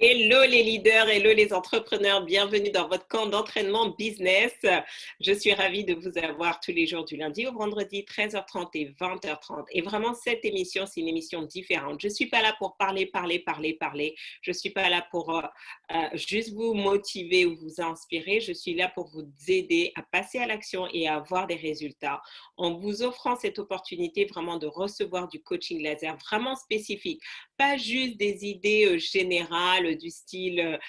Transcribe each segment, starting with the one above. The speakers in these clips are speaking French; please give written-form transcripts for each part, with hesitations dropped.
Hello les leaders, hello les entrepreneurs, bienvenue dans votre camp d'entraînement business. Je suis ravie de vous avoir tous les jours du lundi au vendredi, 13h30 et 20h30. Et vraiment, cette émission, c'est une émission différente. Je ne suis pas là pour parler. Je ne suis pas là pour juste vous motiver ou vous inspirer. Je suis là pour vous aider à passer à l'action et à avoir des résultats en vous offrant cette opportunité vraiment de recevoir du coaching laser vraiment spécifique. Pas juste des idées générales du style,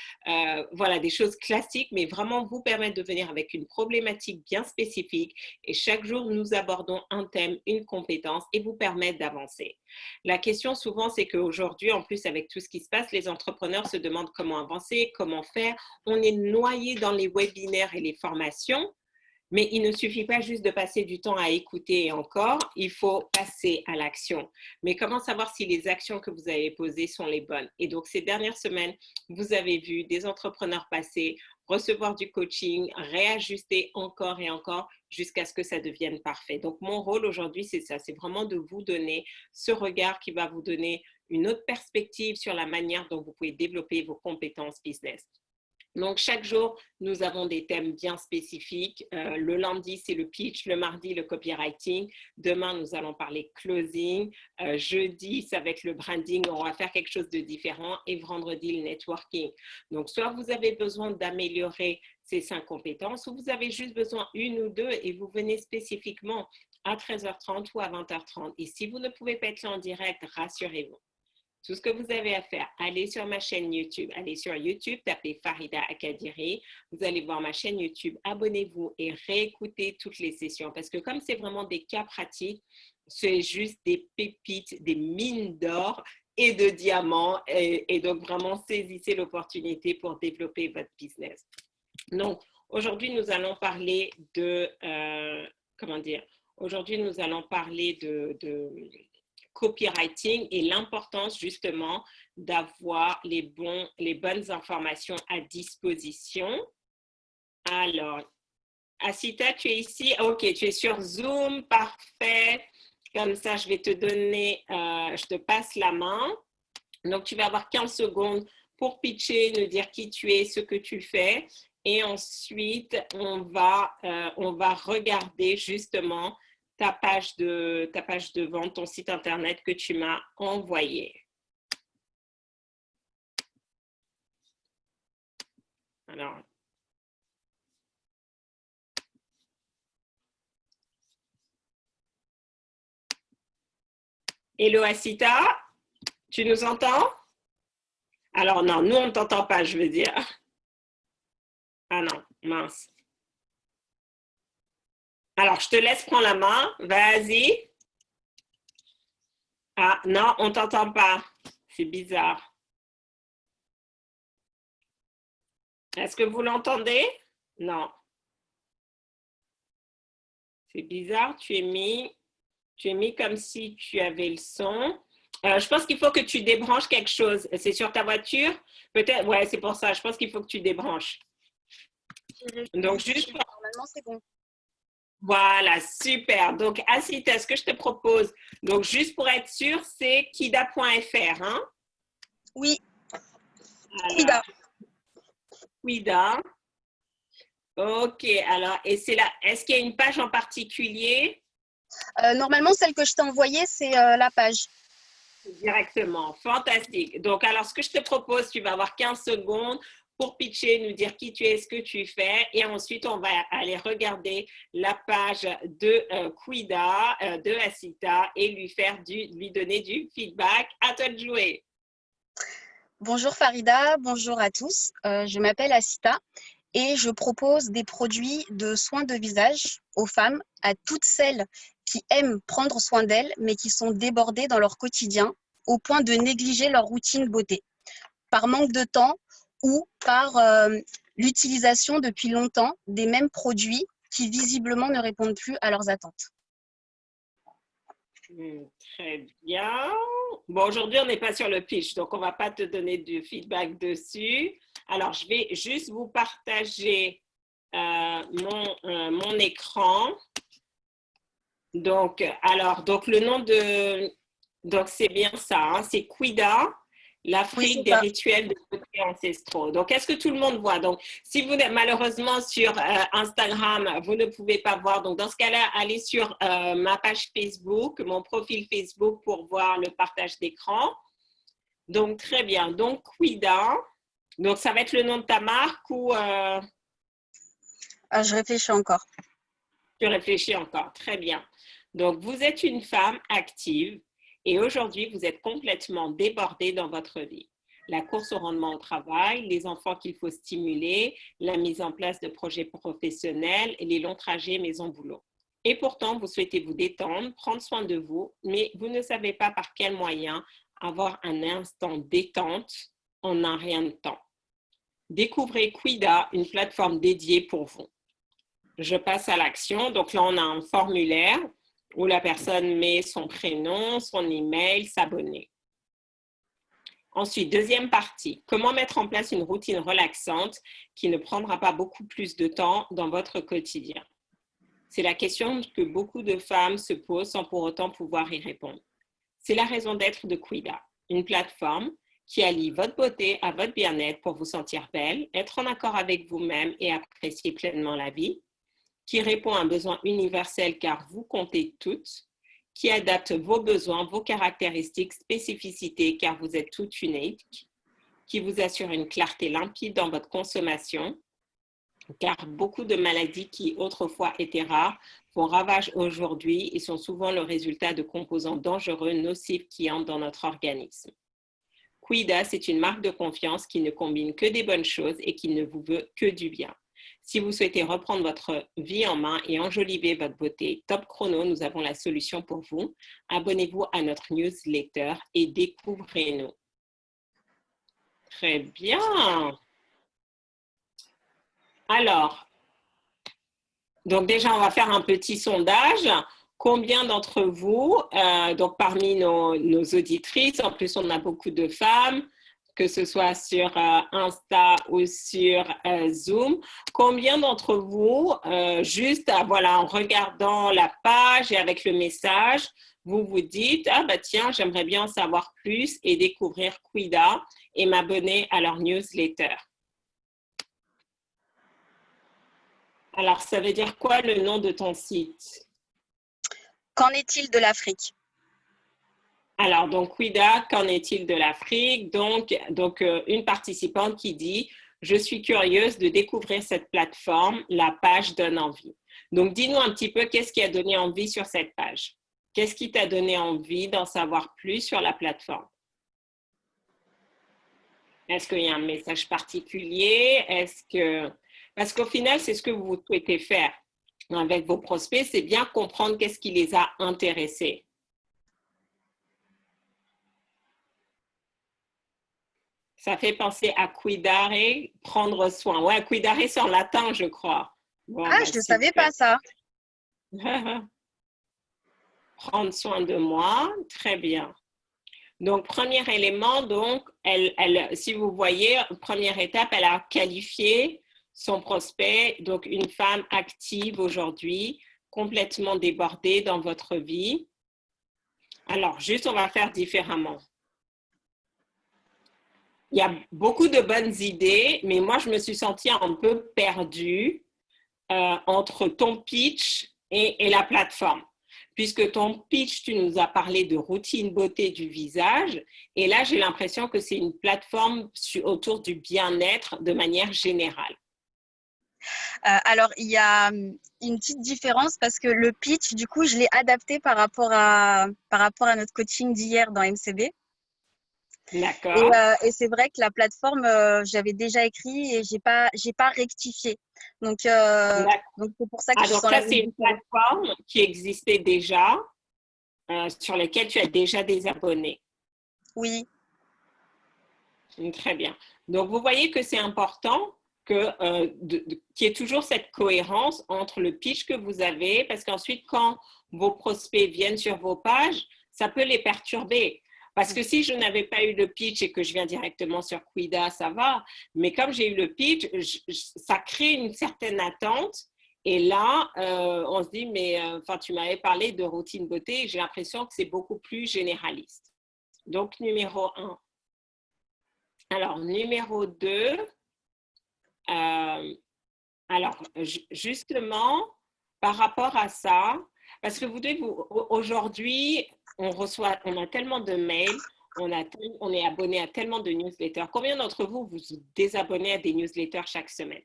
voilà, des choses classiques, mais vraiment vous permettre de venir avec une problématique bien spécifique. Et chaque jour, nous abordons un thème, une compétence et vous permettre d'avancer. La question souvent, c'est qu'aujourd'hui, en plus avec tout ce qui se passe, les entrepreneurs se demandent comment avancer, comment faire. On est noyé dans les webinaires et les formations. Mais il ne suffit pas juste de passer du temps à écouter et encore, il faut passer à l'action. Mais comment savoir si les actions que vous avez posées sont les bonnes? Et donc, ces dernières semaines, vous avez vu des entrepreneurs passer, recevoir du coaching, réajuster encore et encore jusqu'à ce que ça devienne parfait. Donc, mon rôle aujourd'hui, c'est ça, c'est vraiment de vous donner ce regard qui va vous donner une autre perspective sur la manière dont vous pouvez développer vos compétences business. Donc, chaque jour, nous avons des thèmes bien spécifiques. Le lundi, c'est le pitch. Le mardi, le copywriting. Demain, nous allons parler closing. Jeudi, c'est avec le branding. On va faire quelque chose de différent. Et vendredi, le networking. Donc, soit vous avez besoin d'améliorer ces 5 compétences ou vous avez juste besoin une ou deux et vous venez spécifiquement à 13h30 ou à 20h30. Et si vous ne pouvez pas être là en direct, rassurez-vous. Tout ce que vous avez à faire, allez sur ma chaîne YouTube. Allez sur YouTube, tapez Farida Akadiri. Vous allez voir ma chaîne YouTube. Abonnez-vous et réécoutez toutes les sessions. Parce que comme c'est vraiment des cas pratiques, c'est juste des pépites, des mines d'or et de diamants. Et donc, vraiment, saisissez l'opportunité pour développer votre business. Donc, aujourd'hui, nous allons parler de... comment dire? Aujourd'hui, nous allons parler de copywriting et l'importance justement d'avoir les bonnes informations à disposition. Alors, Asita, tu es ici? Ok, tu es sur Zoom, parfait. Comme ça, je vais te donner, je te passe la main. Donc, tu vas avoir 15 secondes pour pitcher, nous dire qui tu es, ce que tu fais. Et ensuite, on va regarder justement ta page de vente, ton site internet que tu m'as envoyé. Alors, hello Asita, tu nous entends? Alors non, nous on ne t'entend pas, je veux dire. Ah non, mince. Alors, je te laisse prendre la main. Vas-y. Ah non, on ne t'entend pas. C'est bizarre. Est-ce que vous l'entendez? Non. C'est bizarre, tu es mis comme si tu avais le son. Je pense qu'il faut que tu débranches quelque chose. C'est sur ta voiture? Peut-être, ouais, c'est pour ça. Je pense qu'il faut que tu débranches. Donc, juste... Normalement, c'est bon. Voilà, super. Donc, Asita, ce que je te propose, donc juste pour être sûr, c'est kida.fr, hein? Oui. Quida. Quida. Ok, alors, et c'est là, est-ce qu'il y a une page en particulier? Normalement, celle que je t'ai envoyée, c'est la page. Directement, fantastique. Donc, alors, ce que je te propose, tu vas avoir 15 secondes pour pitcher, nous dire qui tu es, ce que tu fais. Et ensuite, on va aller regarder la page de Quida, de Asita, et lui donner du feedback. À toi de jouer. Bonjour Farida, bonjour à tous. Je m'appelle Asita et je propose des produits de soins de visage aux femmes, à toutes celles qui aiment prendre soin d'elles, mais qui sont débordées dans leur quotidien au point de négliger leur routine beauté, par manque de temps ou par l'utilisation depuis longtemps des mêmes produits qui visiblement ne répondent plus à leurs attentes. Très bien. Bon, aujourd'hui, on n'est pas sur le pitch, donc on ne va pas te donner du feedback dessus. Alors, je vais juste vous partager mon écran. Donc, le nom de... Donc, c'est bien ça, hein, c'est Quida. Oui, L'Afrique c'est des ça. rituels de beauté ancestraux. Donc, est-ce que tout le monde voit? Donc, si vous êtes malheureusement sur Instagram, vous ne pouvez pas voir. Donc, dans ce cas-là, allez sur ma page Facebook, mon profil Facebook pour voir le partage d'écran. Donc, très bien. Donc, Kwida. Donc, ça va être le nom de ta marque ou Je réfléchis encore. tu réfléchis encore? Très bien. Donc, vous êtes une femme active et aujourd'hui, vous êtes complètement débordée dans votre vie. La course au rendement au travail, les enfants qu'il faut stimuler, la mise en place de projets professionnels et les longs trajets maison-boulot. Et pourtant, vous souhaitez vous détendre, prendre soin de vous, mais vous ne savez pas par quel moyen avoir un instant détente en un rien de temps. Découvrez Kwida, une plateforme dédiée pour vous. Je passe à l'action. Donc là, on a un formulaire où la personne met son prénom, son email, s'abonner. Ensuite, deuxième partie, comment mettre en place une routine relaxante qui ne prendra pas beaucoup plus de temps dans votre quotidien? C'est la question que beaucoup de femmes se posent sans pour autant pouvoir y répondre. C'est la raison d'être de Kwida, une plateforme qui allie votre beauté à votre bien-être pour vous sentir belle, être en accord avec vous-même et apprécier pleinement la vie, qui répond à un besoin universel car vous comptez toutes, qui adapte vos besoins, vos caractéristiques, spécificités car vous êtes toutes uniques, qui vous assure une clarté limpide dans votre consommation, car beaucoup de maladies qui autrefois étaient rares font ravage aujourd'hui et sont souvent le résultat de composants dangereux, nocifs qui entrent dans notre organisme. Kwida, c'est une marque de confiance qui ne combine que des bonnes choses et qui ne vous veut que du bien. Si vous souhaitez reprendre votre vie en main et enjoliver votre beauté, Top Chrono, nous avons la solution pour vous. Abonnez-vous à notre newsletter et découvrez-nous. Très bien. Alors, donc déjà, on va faire un petit sondage. Combien d'entre vous, donc parmi nos auditrices, en plus on a beaucoup de femmes, que ce soit sur Insta ou sur Zoom, combien d'entre vous, juste voilà, en regardant la page et avec le message, vous vous dites, ah bah tiens, j'aimerais bien en savoir plus et découvrir Kwida et m'abonner à leur newsletter. Alors, ça veut dire quoi le nom de ton site? Qu'en est-il de l'Afrique? Alors, donc, Kwida, qu'en est-il de l'Afrique? Donc, une participante qui dit, je suis curieuse de découvrir cette plateforme, la page donne envie. Donc, dis-nous un petit peu qu'est-ce qui a donné envie sur cette page? Qu'est-ce qui t'a donné envie d'en savoir plus sur la plateforme? Est-ce qu'il y a un message particulier? Parce qu'au final, c'est ce que vous souhaitez faire avec vos prospects, c'est bien comprendre qu'est-ce qui les a intéressés. Ça fait penser à cuidare, prendre soin. Ouais, cuidare, c'est en latin, je crois. Bon, Ah, bah, je ne savais super. pas ça. Prendre soin de moi, très bien. Donc, premier élément, donc, si vous voyez, première étape, elle a qualifié son prospect, donc une femme active aujourd'hui, complètement débordée dans votre vie. Alors, juste, on va faire différemment. Il y a beaucoup de bonnes idées, mais moi, je me suis sentie un peu perdue entre ton pitch et la plateforme. Puisque ton pitch, tu nous as parlé de routine beauté du visage, et là, j'ai l'impression que c'est une plateforme autour du bien-être de manière générale. Alors, il y a une petite différence parce que le pitch, du coup, je l'ai adapté par rapport à notre coaching d'hier dans MCB. D'accord. Et c'est vrai que la plateforme, j'avais déjà écrit et j'ai pas rectifié. Donc c'est pour ça que je Donc sens ça, la c'est une différence. plateforme qui existait déjà, sur laquelle tu as déjà des abonnés. Oui, Très bien. Donc, vous voyez que c'est important qu'il y ait toujours cette cohérence entre le pitch que vous avez, parce qu'ensuite, quand vos prospects viennent sur vos pages, ça peut les perturber. Parce que si je n'avais pas eu le pitch et que je viens directement sur Kwida, ça va. Mais comme j'ai eu le pitch, ça crée une certaine attente. Et là, on se dit, mais tu m'avais parlé de routine beauté, j'ai l'impression que c'est beaucoup plus généraliste. Donc, numéro 1. Alors, numéro 2, alors, justement, par rapport à ça, parce que aujourd'hui, on a tellement de mails, on est abonné à tellement de newsletters. Combien d'entre vous vous désabonnez à des newsletters chaque semaine?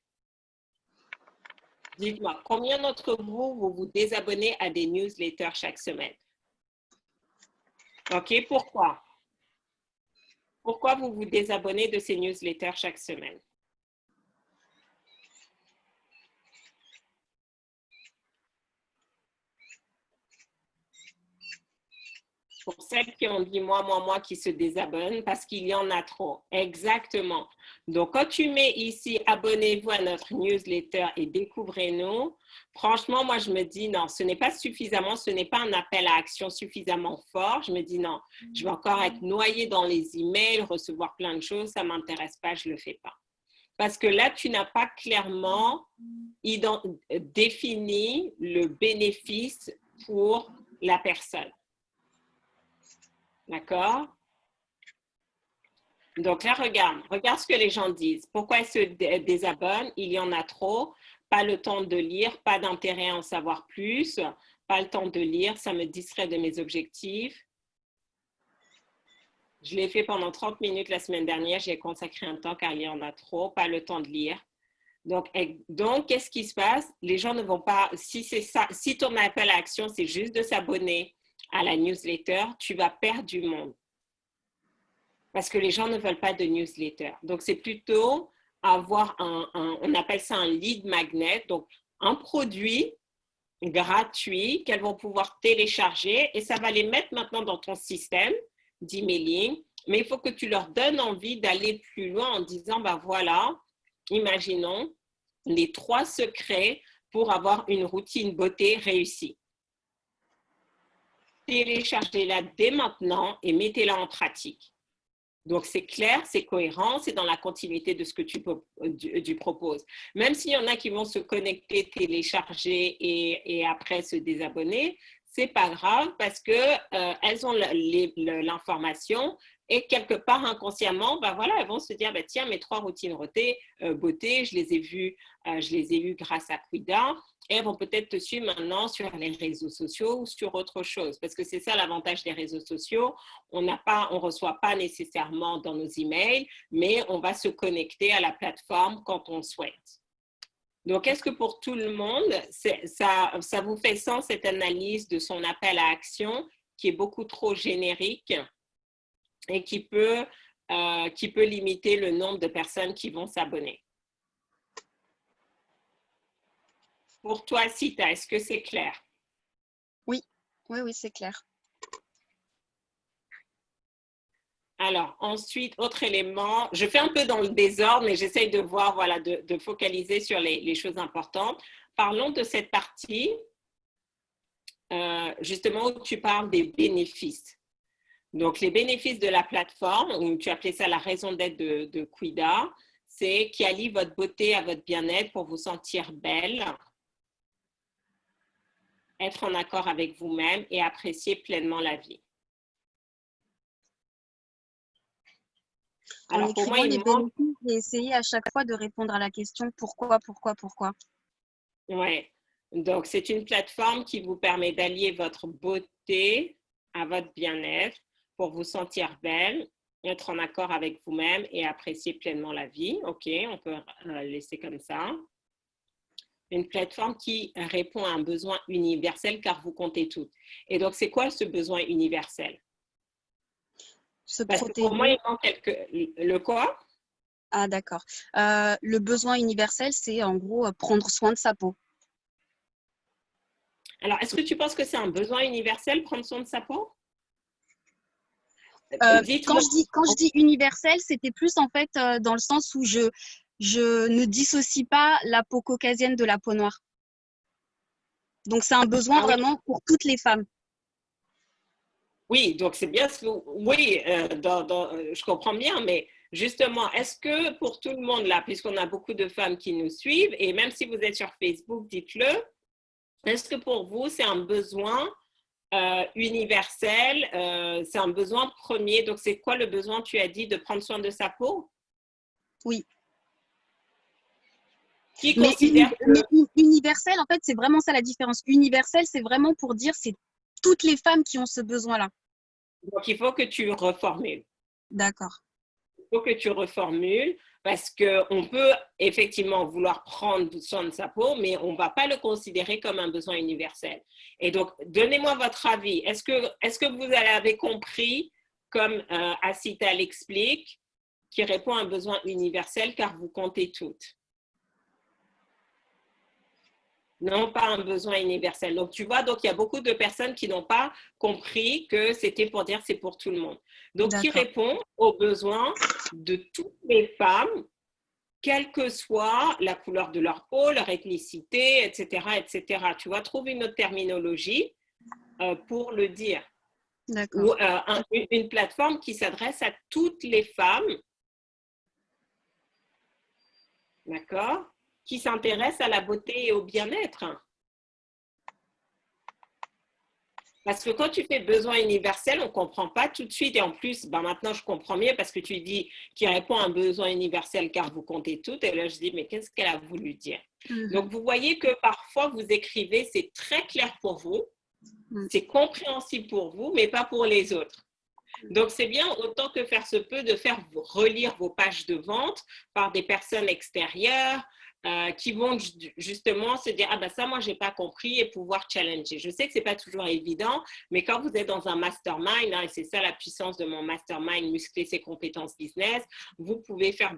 Dites-moi, combien d'entre vous vous désabonnez à des newsletters chaque semaine? OK, pourquoi? Pourquoi vous vous désabonnez de ces newsletters chaque semaine? Pour celles qui ont dit moi, qui se désabonnent parce qu'il y en a trop. Exactement. Donc, quand tu mets ici, abonnez-vous à notre newsletter et découvrez-nous, franchement, moi, je me dis non, ce n'est pas suffisamment, ce n'est pas un appel à action suffisamment fort. Je me dis non, je vais encore être noyée dans les emails, recevoir plein de choses, ça ne m'intéresse pas, je ne le fais pas. Parce que là, tu n'as pas clairement défini le bénéfice pour la personne. D'accord? Donc là, regarde ce que les gens disent. Pourquoi ils se désabonnent? Il y en a trop, pas le temps de lire, pas d'intérêt à en savoir plus, pas le temps de lire, ça me distrait de mes objectifs. Je l'ai fait pendant 30 minutes la semaine dernière, j'ai consacré un temps car il y en a trop, pas le temps de lire. Donc qu'est-ce qui se passe? Les gens ne vont pas, si ton appel à action, c'est juste de s'abonner à la newsletter, tu vas perdre du monde. Parce que les gens ne veulent pas de newsletter. Donc, c'est plutôt avoir on appelle ça un lead magnet, donc un produit gratuit qu'elles vont pouvoir télécharger et ça va les mettre maintenant dans ton système d'emailing. Mais il faut que tu leur donnes envie d'aller plus loin en disant, ben voilà, imaginons les 3 secrets pour avoir une routine beauté réussie. Téléchargez-la dès maintenant et mettez-la en pratique. Donc, c'est clair, c'est cohérent, c'est dans la continuité de ce que tu proposes. Même s'il y en a qui vont se connecter, télécharger et après se désabonner, c'est pas grave parce qu'elles ont l'information et quelque part inconsciemment, ben voilà, elles vont se dire, ben tiens, mes 3 routines beauté, je les ai vues grâce à Quida. Et elles vont peut-être te suivre maintenant sur les réseaux sociaux ou sur autre chose. Parce que c'est ça l'avantage des réseaux sociaux. On ne reçoit pas nécessairement dans nos emails, mais on va se connecter à la plateforme quand on souhaite. Donc, est-ce que pour tout le monde, ça vous fait sens cette analyse de son appel à action qui est beaucoup trop générique et qui peut limiter le nombre de personnes qui vont s'abonner? Pour toi, Sita, est-ce que c'est clair? Oui, c'est clair. Alors, ensuite, autre élément, je fais un peu dans le désordre, mais j'essaye de voir, voilà, de focaliser sur les choses importantes. Parlons de cette partie, justement, où tu parles des bénéfices. Donc, les bénéfices de la plateforme, ou tu appelais ça la raison d'être de Quida, c'est qui allie votre beauté à votre bien-être pour vous sentir belle, être en accord avec vous-même et apprécier pleinement la vie. Alors, en écrivant les bénéfices, j'ai essayé à chaque fois de répondre à la question pourquoi. Oui, donc c'est une plateforme qui vous permet d'allier votre beauté à votre bien-être pour vous sentir belle, être en accord avec vous-même et apprécier pleinement la vie. OK, on peut laisser comme ça. Une plateforme qui répond à un besoin universel car vous comptez toutes. Et donc, c'est quoi ce besoin universel? Parce que pour moi, il manque le quoi? Ah, d'accord. Le besoin universel, c'est en gros prendre soin de sa peau. Alors, est-ce que tu penses que c'est un besoin universel, prendre soin de sa peau? Quand je dis universel, c'était plus en fait dans le sens où je ne dissocie pas la peau caucasienne de la peau noire. Donc, c'est un besoin vraiment pour toutes les femmes. Oui, donc c'est bien ce que... Oui, je comprends bien, mais justement, est-ce que pour tout le monde là, puisqu'on a beaucoup de femmes qui nous suivent, et même si vous êtes sur Facebook, dites-le, est-ce que pour vous, c'est un besoin universel, c'est un besoin premier? Donc, c'est quoi le besoin, tu as dit, de prendre soin de sa peau? Oui. Qui Mais, considère que… universel, en fait, c'est vraiment ça la différence. Universel, c'est vraiment pour dire c'est toutes les femmes qui ont ce besoin-là. Donc, il faut que tu reformules. D'accord. Il faut que tu reformules parce qu'on peut effectivement vouloir prendre soin de sa peau, mais on ne va pas le considérer comme un besoin universel. Et donc, donnez-moi votre avis. Est-ce que vous avez compris, comme Asita l'explique, qui répond à un besoin universel car vous comptez toutes? Non, pas un besoin universel. Donc, tu vois, donc il y a beaucoup de personnes qui n'ont pas compris que c'était pour dire c'est pour tout le monde. Donc, qui D'accord. répond aux besoins de toutes les femmes, quelle que soit la couleur de leur peau, leur ethnicité, etc., etc. Tu vois, trouve une autre terminologie pour le dire. Ou D'accord. une plateforme qui s'adresse à toutes les femmes, d'accord, qui s'intéressent à la beauté et au bien-être. Parce que quand tu fais besoin universel, on ne comprend pas tout de suite. Et en plus, ben maintenant, je comprends mieux parce que tu dis qu'il répond à un besoin universel car vous comptez toutes. Et là, je dis, mais qu'est-ce qu'elle a voulu dire? Donc, vous voyez que parfois, vous écrivez, c'est très clair pour vous, c'est compréhensible pour vous, mais pas pour les autres. Donc, c'est bien, autant que faire se peut, de faire relire vos pages de vente par des personnes extérieures qui vont justement se dire « Ah ben ça, moi, je n'ai pas compris » et pouvoir challenger. Je sais que ce n'est pas toujours évident, mais quand vous êtes dans un mastermind, hein, et c'est ça la puissance de mon mastermind, muscler ses compétences business, vous pouvez faire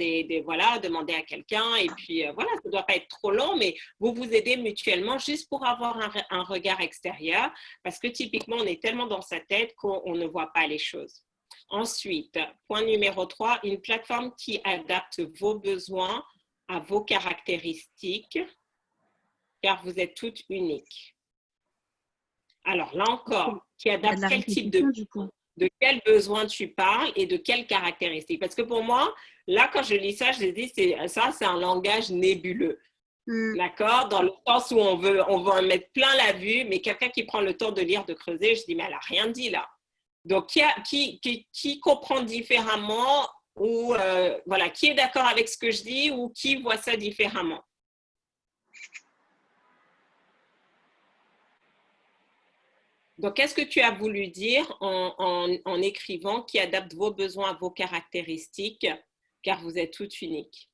voilà, demander à quelqu'un et puis voilà, ça ne doit pas être trop long, mais vous vous aidez mutuellement juste pour avoir un regard extérieur parce que typiquement, on est tellement dans sa tête qu'on ne voit pas les choses. Ensuite, point numéro 3, une plateforme qui adapte vos besoins à vos caractéristiques, car vous êtes toutes uniques. Alors là encore, qui adapte quel type de quel besoin tu parles et de quelles caractéristiques. Parce que pour moi, là, quand je lis ça, je dis, ça, c'est un langage nébuleux. D'accord? Dans le sens où on veut en mettre plein la vue, mais quelqu'un qui prend le temps de lire, de creuser, je dis, mais elle n'a rien dit là. Donc, qui comprend différemment ou voilà, qui est d'accord avec ce que je dis ou qui voit ça différemment? Donc, qu'est-ce que tu as voulu dire en écrivant qui adapte vos besoins à vos caractéristiques, car vous êtes toutes uniques?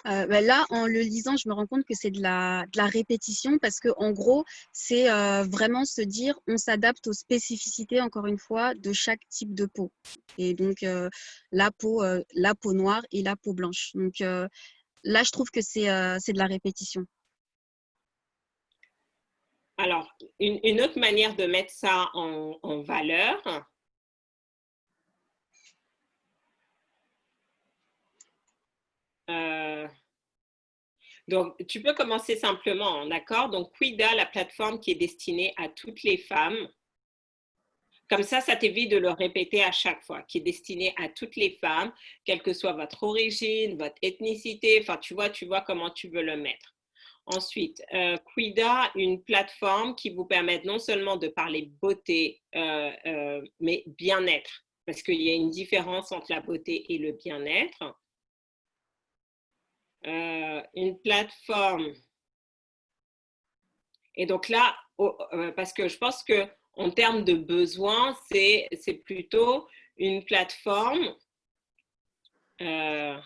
Là, en le lisant, je me rends compte que c'est de la répétition parce que en gros, c'est vraiment se dire on s'adapte aux spécificités, encore une fois, de chaque type de peau. Et donc, la peau noire et la peau blanche. Donc, là, je trouve que c'est de la répétition. Alors, une autre manière de mettre ça en valeur, donc, tu peux commencer simplement, d'accord? Donc, Quida, la plateforme qui est destinée à toutes les femmes. Comme ça t'évite de le répéter à chaque fois, qui est destinée à toutes les femmes, quelle que soit votre origine, votre ethnicité, enfin, tu vois comment tu veux le mettre. Ensuite, Quida, une plateforme qui vous permet non seulement de parler beauté, mais bien-être, parce qu'il y a une différence entre la beauté et le bien-être. Une plateforme. Et donc là, parce que je pense que en termes de besoins, c'est plutôt une plateforme, une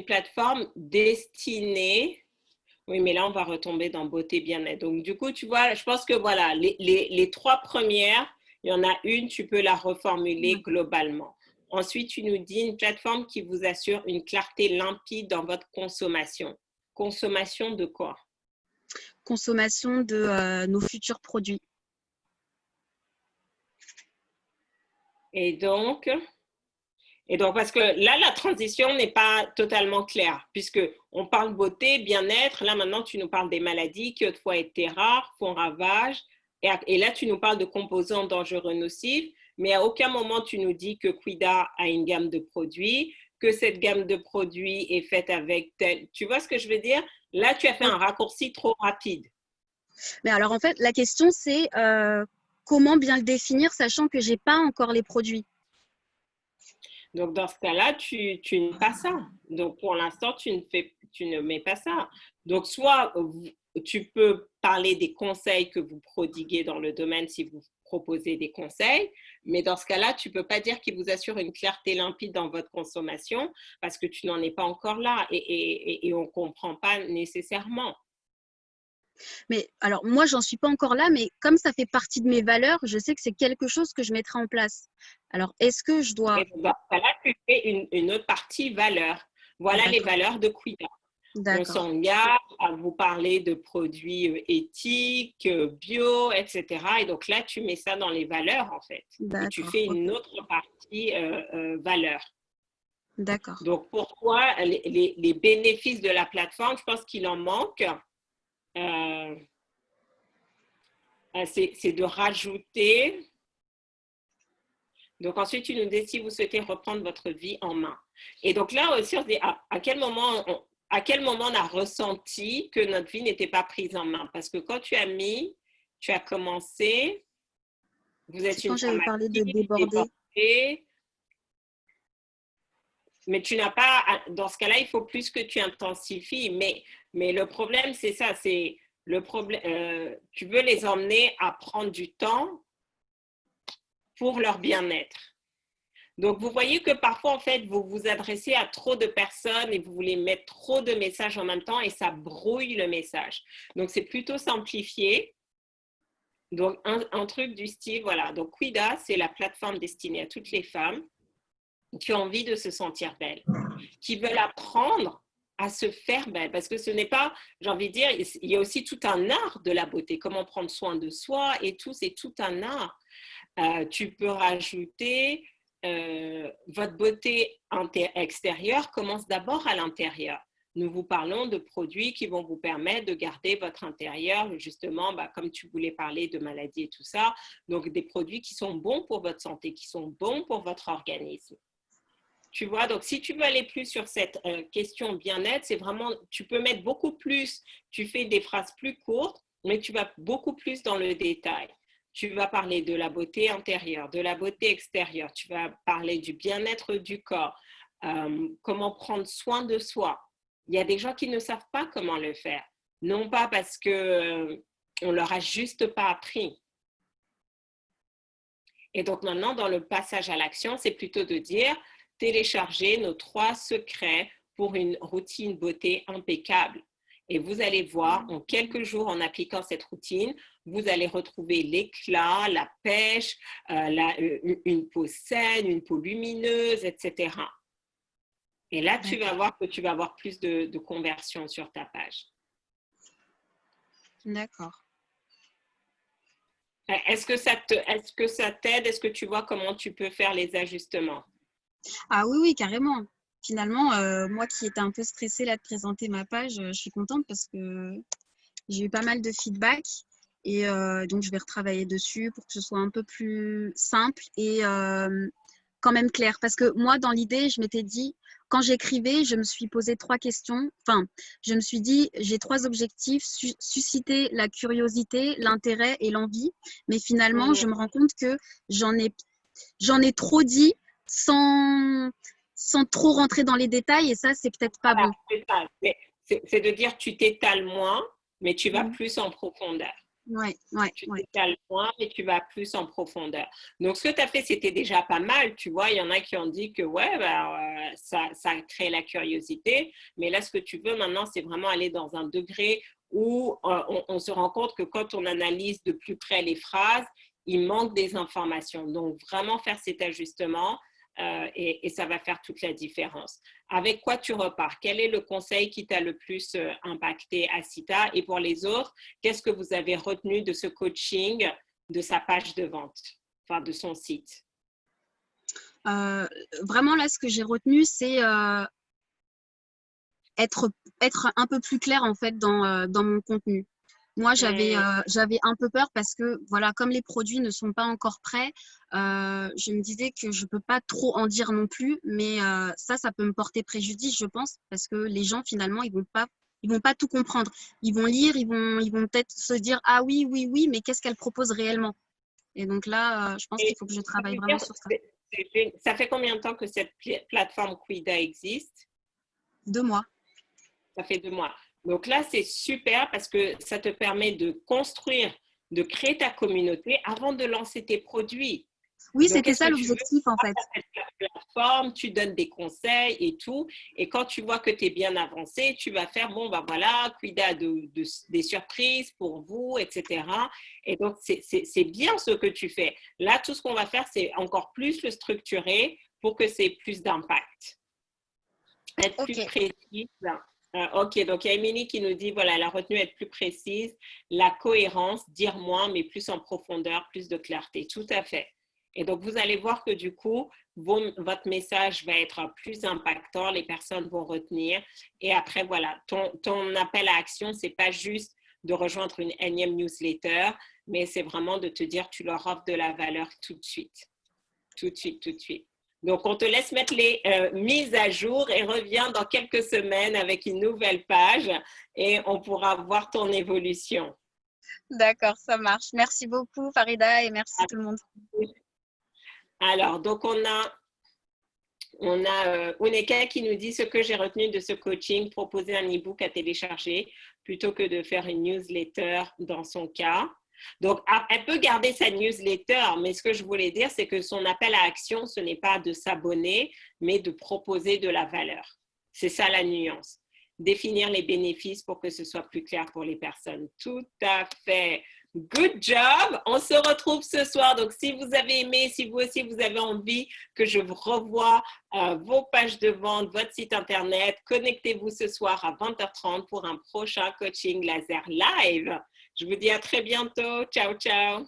plateforme destinée. Oui, mais là, on va retomber dans beauté bien-être. Donc, du coup, tu vois, je pense que voilà, les trois premières, il y en a une, tu peux la reformuler globalement. Ensuite, tu nous dis une plateforme qui vous assure une clarté limpide dans votre consommation. Consommation de quoi? Consommation de nos futurs produits. Et donc, parce que là, la transition n'est pas totalement claire, puisque on parle beauté, bien-être. Là, maintenant, tu nous parles des maladies qui autrefois étaient rares, font ravage. Et là, tu nous parles de composants dangereux nocifs, mais à aucun moment, tu nous dis que Quida a une gamme de produits, que cette gamme de produits est faite avec tel. Tu vois ce que je veux dire? Là, tu as fait un raccourci trop rapide. Mais alors, en fait, la question, c'est comment bien le définir, sachant que je n'ai pas encore les produits. Donc, dans ce cas-là, tu ne pas ça. Donc, pour l'instant, tu ne mets pas ça. Donc, soit tu peux parler des conseils que vous prodiguez dans le domaine si vous proposez des conseils, mais dans ce cas-là, tu ne peux pas dire qu'ils vous assurent une clarté limpide dans votre consommation parce que tu n'en es pas encore là et on ne comprend pas nécessairement. Mais alors, moi, j'en suis pas encore là, mais comme ça fait partie de mes valeurs, je sais que c'est quelque chose que je mettrai en place. Alors, est-ce que je dois… Et dans ce cas-là, tu fais une autre partie valeurs. Voilà les D'accord, valeurs de Quida. On d'accord, s'engage à vous parler de produits éthiques, bio, etc. Et donc là, tu mets ça dans les valeurs, en fait. Et tu d'accord, fais ok, une autre partie valeurs. d'accord. Donc, pour toi, les bénéfices de la plateforme, je pense qu'il en manque. Euh, c'est de rajouter. Donc, ensuite, tu nous dis si vous souhaitez reprendre votre vie en main. Et donc là aussi, on se dit à quel moment on a ressenti que notre vie n'était pas prise en main? Parce que quand tu as commencé, vous C'est êtes quand une femme j'avais parlé de active, déborder. débordée, mais tu n'as pas, dans ce cas-là, il faut plus que tu intensifies. Mais le problème, c'est ça, c'est le problème. Tu veux les emmener à prendre du temps pour leur bien-être. Donc, vous voyez que parfois, en fait, vous vous adressez à trop de personnes et vous voulez mettre trop de messages en même temps et ça brouille le message. Donc, c'est plutôt simplifié. Donc, un truc du style, voilà. Donc, Quida, c'est la plateforme destinée à toutes les femmes qui ont envie de se sentir belles, qui veulent apprendre à se faire belle. Parce que ce n'est pas, j'ai envie de dire, il y a aussi tout un art de la beauté. Comment prendre soin de soi et tout, c'est tout un art. Tu peux rajouter votre beauté extérieure commence d'abord à l'intérieur. Nous vous parlons de produits qui vont vous permettre de garder votre intérieur, justement, comme tu voulais parler de maladies et tout ça. Donc, des produits qui sont bons pour votre santé, qui sont bons pour votre organisme. Tu vois, donc si tu veux aller plus sur cette question bien-être, c'est vraiment, tu peux mettre beaucoup plus, tu fais des phrases plus courtes, mais tu vas beaucoup plus dans le détail. Tu vas parler de la beauté intérieure, de la beauté extérieure, tu vas parler du bien-être du corps, comment prendre soin de soi. Il y a des gens qui ne savent pas comment le faire, non pas parce que on leur a juste pas appris. Et donc maintenant, dans le passage à l'action, c'est plutôt de dire télécharger nos 3 secrets pour une routine beauté impeccable. Et vous allez voir, en quelques jours, en appliquant cette routine, vous allez retrouver l'éclat, la pêche, une peau saine, une peau lumineuse, etc. Et là, tu vas voir que tu vas avoir plus de conversion sur ta page. D'accord. Est-ce que ça t'aide? Est-ce que tu vois comment tu peux faire les ajustements? Ah oui, oui, carrément. Finalement, moi qui étais un peu stressée là de présenter ma page, je suis contente parce que j'ai eu pas mal de feedback et donc je vais retravailler dessus pour que ce soit un peu plus simple et quand même clair. Parce que moi, dans l'idée, je m'étais dit, quand j'écrivais, je me suis posé 3 questions. Enfin, je me suis dit, j'ai 3 objectifs, susciter la curiosité, l'intérêt et l'envie. Mais finalement, je me rends compte que j'en ai trop dit sans trop rentrer dans les détails et ça, c'est peut-être pas Voilà, bon. c'est ça. C'est de dire tu t'étales moins, mais tu vas Mmh. plus en profondeur. Ouais, ouais, Tu ouais. t'étales moins, mais tu vas plus en profondeur. Donc, ce que tu as fait, c'était déjà pas mal. Tu vois, il y en a qui ont dit que ouais, ça crée la curiosité. Mais là, ce que tu veux maintenant, c'est vraiment aller dans un degré où on se rend compte que quand on analyse de plus près les phrases, il manque des informations. Donc, vraiment faire cet ajustement et ça va faire toute la différence. Avec quoi tu repars? Quel est le conseil qui t'a le plus impacté, Asita? Et pour les autres, qu'est-ce que vous avez retenu de ce coaching, de sa page de vente, enfin de son site? Vraiment, là, ce que j'ai retenu, c'est être un peu plus clair, en fait, dans mon contenu. Moi, j'avais un peu peur parce que, voilà, comme les produits ne sont pas encore prêts, je me disais que je ne peux pas trop en dire non plus, mais ça peut me porter préjudice, je pense, parce que les gens, finalement, ils vont pas tout comprendre. Ils vont lire, ils vont peut-être se dire, ah oui, oui, oui, mais qu'est-ce qu'elle propose réellement? Et donc là, je pense qu'il Et faut que je ça travaille veut vraiment dire, sur ça. Ça fait combien de temps que cette plateforme Quida existe? 2 mois. Ça fait 2 mois. Donc là, c'est super parce que ça te permet de construire, de créer ta communauté avant de lancer tes produits. Oui, Donc, c'était qu'est-ce ça que tu veux? l'objectif en fait. Cette plateforme, tu donnes des conseils et tout. Et quand tu vois que tu es bien avancé, tu vas faire, bon, ben voilà, Quida des surprises pour vous, etc. Et donc, c'est bien ce que tu fais. Là, tout ce qu'on va faire, c'est encore plus le structurer pour que c'est plus d'impact. Être plus Ok, précise. Ok, donc il y a Émilie qui nous dit, voilà, la retenue, être plus précise, la cohérence, dire moins, mais plus en profondeur, plus de clarté. Tout à fait. Et donc, vous allez voir que du coup, votre message va être plus impactant, les personnes vont retenir. Et après, voilà, ton appel à action, ce n'est pas juste de rejoindre une énième newsletter, mais c'est vraiment de te dire, tu leur offres de la valeur tout de suite. Tout de suite, tout de suite. Donc, on te laisse mettre les mises à jour et reviens dans quelques semaines avec une nouvelle page et on pourra voir ton évolution. d'accord, ça marche. Merci beaucoup Farida et merci tout le monde. Alors, donc on a Uneka qui nous dit ce que j'ai retenu de ce coaching, proposer un e-book à télécharger plutôt que de faire une newsletter dans son cas. Donc, elle peut garder sa newsletter, mais ce que je voulais dire, c'est que son appel à action, ce n'est pas de s'abonner, mais de proposer de la valeur. C'est ça la nuance. Définir les bénéfices pour que ce soit plus clair pour les personnes. Tout à fait. Good job. On se retrouve ce soir. Donc, si vous avez aimé, si vous aussi vous avez envie que je vous revoie vos pages de vente, votre site internet, connectez-vous ce soir à 20h30 pour un prochain coaching laser live. Je vous dis à très bientôt. Ciao, ciao.